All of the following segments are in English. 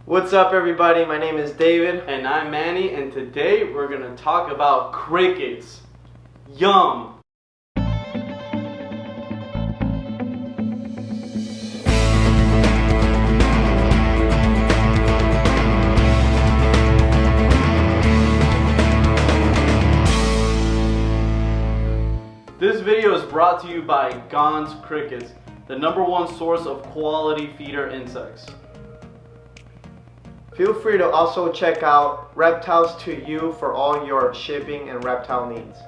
What's up everybody, my name is David. And I'm Manny, and today we're going to talk about crickets. Yum! This video is brought to you by Ghanns Crickets, the #1 source of quality feeder insects. Feel free to also check out Reptiles to you for all your shipping and reptile needs.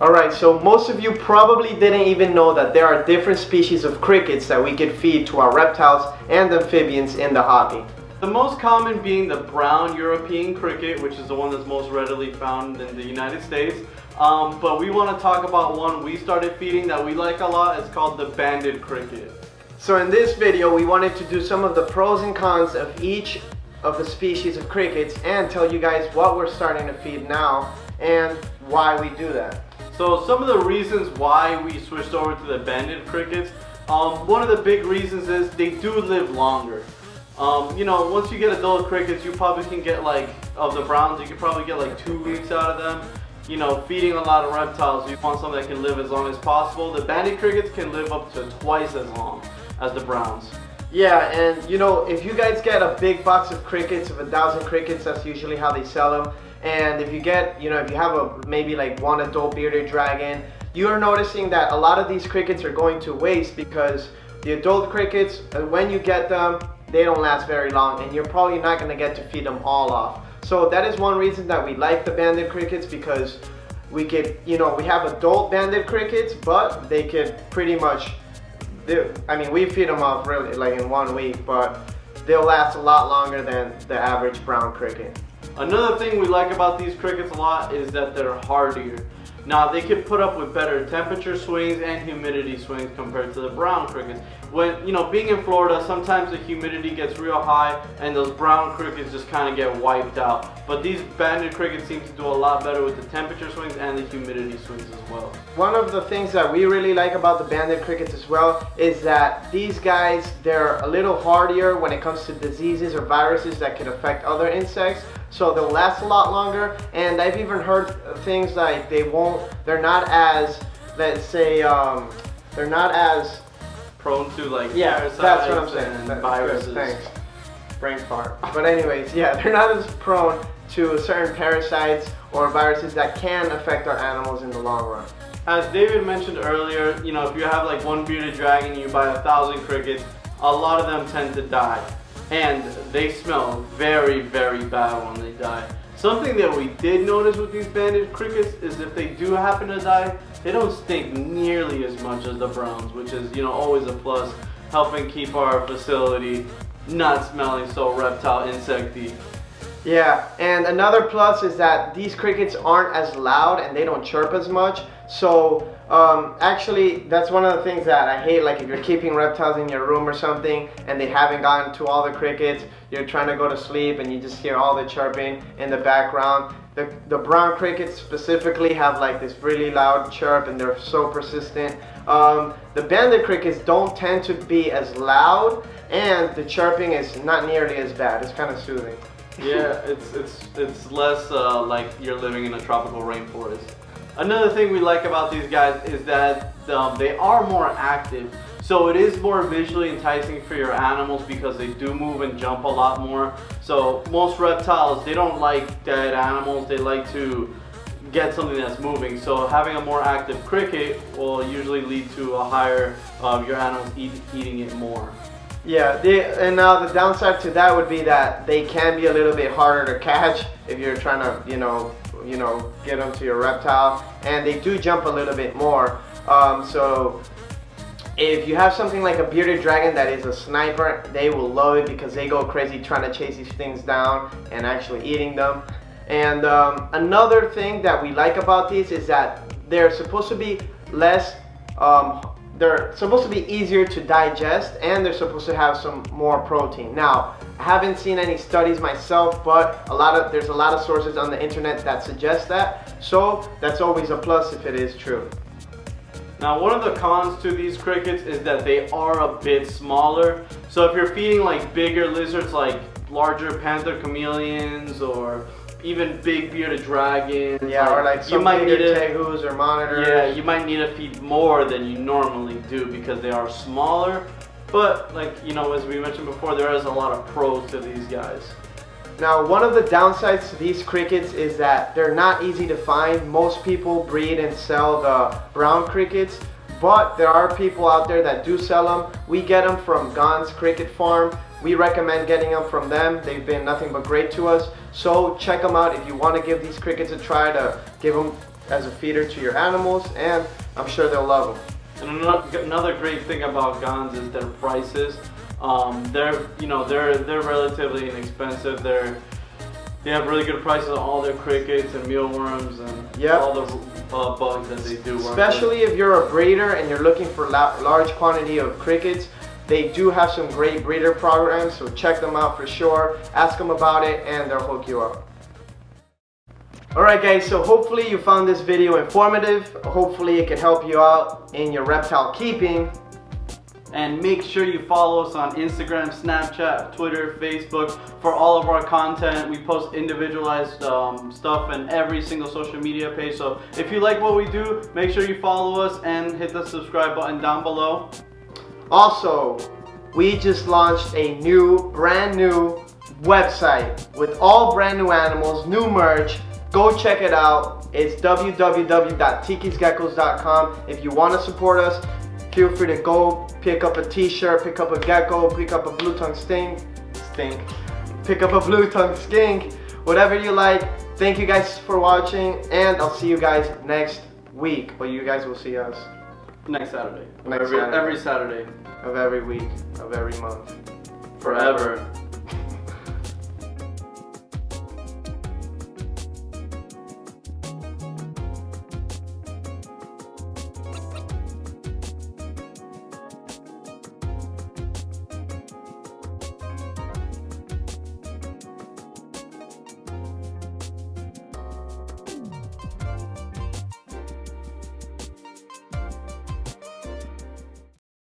Alright, so most of you probably didn't even know that there are different species of crickets that we could feed to our reptiles and amphibians in the hobby. The most common being the brown European cricket, which is the one that's most readily found in the United States. But we want to talk about one we started feeding that we like a lot. It's called the banded cricket. So in this video we wanted to do some of the pros and cons of each of the species of crickets and tell you guys what we're starting to feed now and why we do that. So some of the reasons why we switched over to the banded crickets, one of the big reasons is they do live longer. You know, once you get adult crickets, you probably can get of the browns, you can probably get 2 weeks out of them. You know, feeding a lot of reptiles, you want something that can live as long as possible. The banded crickets can live up to twice as long as the browns. Yeah, and you know, if you guys get a big box of crickets, of 1,000 crickets, that's usually how they sell them. And if you get, if you have maybe one adult bearded dragon, you are noticing that a lot of these crickets are going to waste because the adult crickets, when you get them, they don't last very long, and you're probably not going to get to feed them all off. So that is one reason that we like the banded crickets, because we could, we have adult banded crickets, but they could pretty much, we feed them off really in 1 week, but they'll last a lot longer than the average brown cricket. Another thing we like about these crickets a lot is that they're hardier. Now, they can put up with better temperature swings and humidity swings compared to the brown crickets. When, being in Florida, sometimes the humidity gets real high and those brown crickets just kind of get wiped out. But these banded crickets seem to do a lot better with the temperature swings and the humidity swings as well. One of the things that we really like about the banded crickets as well is that these guys, they're a little hardier when it comes to diseases or viruses that can affect other insects. So they'll last a lot longer, and I've even heard things like they're not as, let's say, they're not as prone to parasites, that's what I'm saying. And viruses. Good, thanks. Brain fart. But anyways, yeah, they're not as prone to certain parasites or viruses that can affect our animals in the long run. As David mentioned earlier, if you have one bearded dragon, you buy 1,000 crickets, a lot of them tend to die. And they smell very, very bad when they die. Something that we did notice with these banded crickets is if they do happen to die, they don't stink nearly as much as the browns, which is, always a plus, helping keep our facility not smelling so reptile insecty. Yeah, and another plus is that these crickets aren't as loud and they don't chirp as much. So actually, that's one of the things that I hate. Like if you're keeping reptiles in your room or something and they haven't gotten to all the crickets, you're trying to go to sleep and you just hear all the chirping in the background. The brown crickets specifically have this really loud chirp, and they're so persistent. The banded crickets don't tend to be as loud, and the chirping is not nearly as bad. It's kind of soothing. Yeah, it's less like you're living in a tropical rainforest. Another thing we like about these guys is that they are more active. So it is more visually enticing for your animals because they do move and jump a lot more. So most reptiles, they don't like dead animals. They like to get something that's moving. So having a more active cricket will usually lead to a higher of your animals eating it more. Yeah, and now the downside to that would be that they can be a little bit harder to catch if you're trying to, get them to your reptile, and they do jump a little bit more. So if you have something like a bearded dragon that is a sniper, they will love it because they go crazy trying to chase these things down and actually eating them. And another thing that we like about these is that they're supposed to be they're supposed to be easier to digest, and they're supposed to have some more protein. Now, I haven't seen any studies myself, but there's a lot of sources on the internet that suggest that. So that's always a plus if it is true. Now, one of the cons to these crickets is that they are a bit smaller. So if you're feeding like bigger lizards, like larger panther chameleons, or even big bearded dragons, or like you might need tegus or monitors. Yeah, you might need to feed more than you normally do because they are smaller. But like, you know, as we mentioned before, there is a lot of pros to these guys. Now, one of the downsides to these crickets is that they're not easy to find. Most people breed and sell the brown crickets, but there are people out there that do sell them. We get them from Ghanns Cricket Farm. We recommend getting them from them. They've been nothing but great to us. So check them out if you want to give these crickets a try, to give them as a feeder to your animals, and I'm sure they'll love them. And another great thing about Ghanns is their prices. They're relatively inexpensive. They have really good prices on all their crickets and mealworms and all the bugs that they do. Especially if you're a breeder and you're looking for large quantity of crickets, they do have some great breeder programs. So check them out for sure. Ask them about it, and they'll hook you up. Alright guys, so hopefully you found this video informative. Hopefully it can help you out in your reptile keeping. And make sure you follow us on Instagram, Snapchat, Twitter, Facebook for all of our content. We post individualized stuff in every single social media page. So if you like what we do, make sure you follow us and hit the subscribe button down below. Also, we just launched a brand new website with all brand new animals, new merch. Go check it out. It's www.TikisGeckos.com. If you want to support us, feel free to go pick up a t-shirt, pick up a gecko, pick up a blue tongue pick up a blue tongue skink, whatever you like. Thank you guys for watching, and I'll see you guys next week. But you guys will see us next Saturday. Every Saturday of every week of every month. Forever.